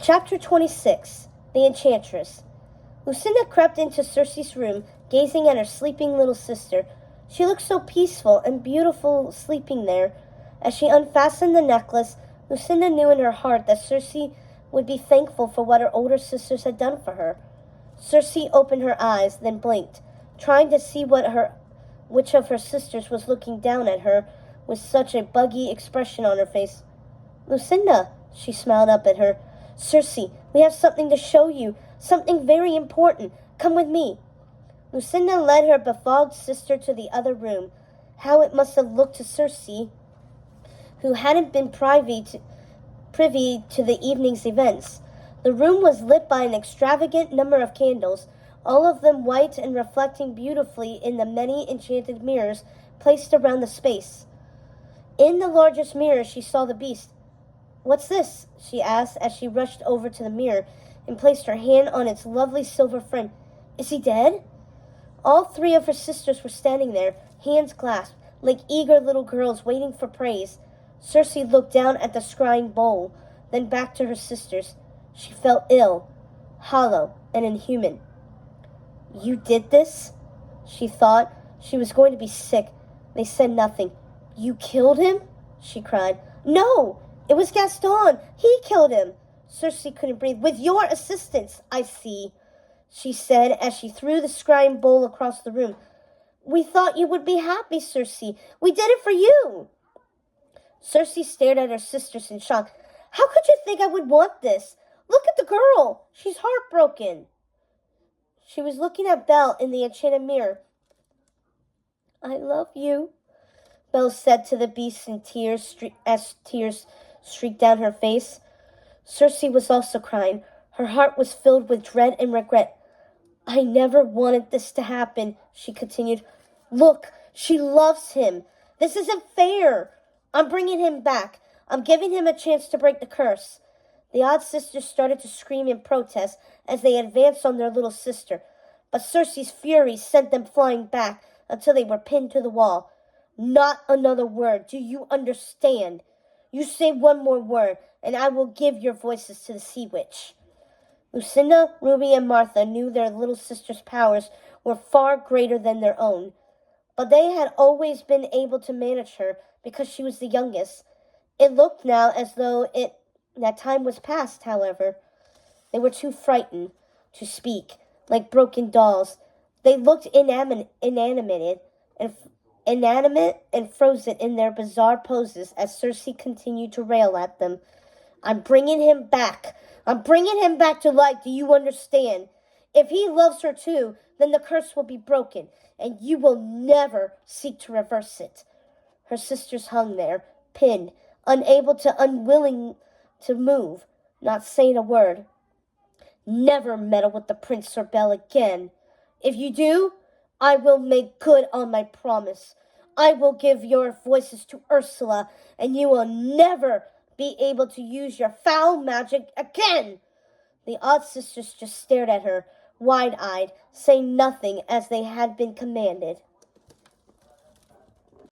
Chapter 26. The Enchantress. Lucinda crept into Circe's room, gazing at her sleeping little sister. She looked so peaceful and beautiful sleeping there. As she unfastened the necklace, Lucinda knew in her heart that Circe would be thankful for what her older sisters had done for her. Circe opened her eyes, then blinked, trying to see which of her sisters was looking down at her with such a buggy expression on her face. "Lucinda," she smiled up at her. "Circe, we have something to show you, something very important. Come with me." Lucinda led her befogged sister to the other room. How it must have looked to Circe, who hadn't been privy to the evening's events. The room was lit by an extravagant number of candles, all of them white and reflecting beautifully in the many enchanted mirrors placed around the space. In the largest mirror she saw the beast. "What's this?" she asked as she rushed over to the mirror and placed her hand on its lovely silver frame. "Is he dead?" All three of her sisters were standing there, hands clasped, like eager little girls waiting for praise. Circe looked down at the scrying bowl, then back to her sisters. She felt ill, hollow, and inhuman. "You did this?" She thought she was going to be sick. They said nothing. "You killed him?" she cried. "No! It was Gaston. He killed him." Circe couldn't breathe. "With your assistance, I see," she said as she threw the scrying bowl across the room. "We thought you would be happy, Circe. We did it for you." Circe stared at her sisters in shock. "How could you think I would want this? Look at the girl. She's heartbroken." She was looking at Belle in the enchanted mirror. "I love you," Belle said to the beast in tears as tears streaked down her face. Circe was also crying. Her heart was filled with dread and regret. "I never wanted this to happen," she continued. "Look, she loves him. This isn't fair. I'm bringing him back. I'm giving him a chance to break the curse." The odd sisters started to scream in protest as they advanced on their little sister, but Circe's fury sent them flying back until they were pinned to the wall. "Not another word. Do you understand? You say one more word, and I will give your voices to the Sea Witch." Lucinda, Ruby, and Martha knew their little sister's powers were far greater than their own, but they had always been able to manage her because she was the youngest. It looked now as though that time was past, however. They were too frightened to speak, like broken dolls. They looked inanimate and frozen in their bizarre poses as Circe continued to rail at them. "I'm bringing him back. I'm bringing him back to life. Do you understand? If he loves her too, then the curse will be broken, and you will never seek to reverse it." Her sisters hung there, pinned, unwilling to move, not saying a word. "Never meddle with the Prince or Belle again. If you do, I will make good on my promise. I will give your voices to Ursula, and you will never be able to use your foul magic again." The odd sisters just stared at her, wide-eyed, saying nothing as they had been commanded.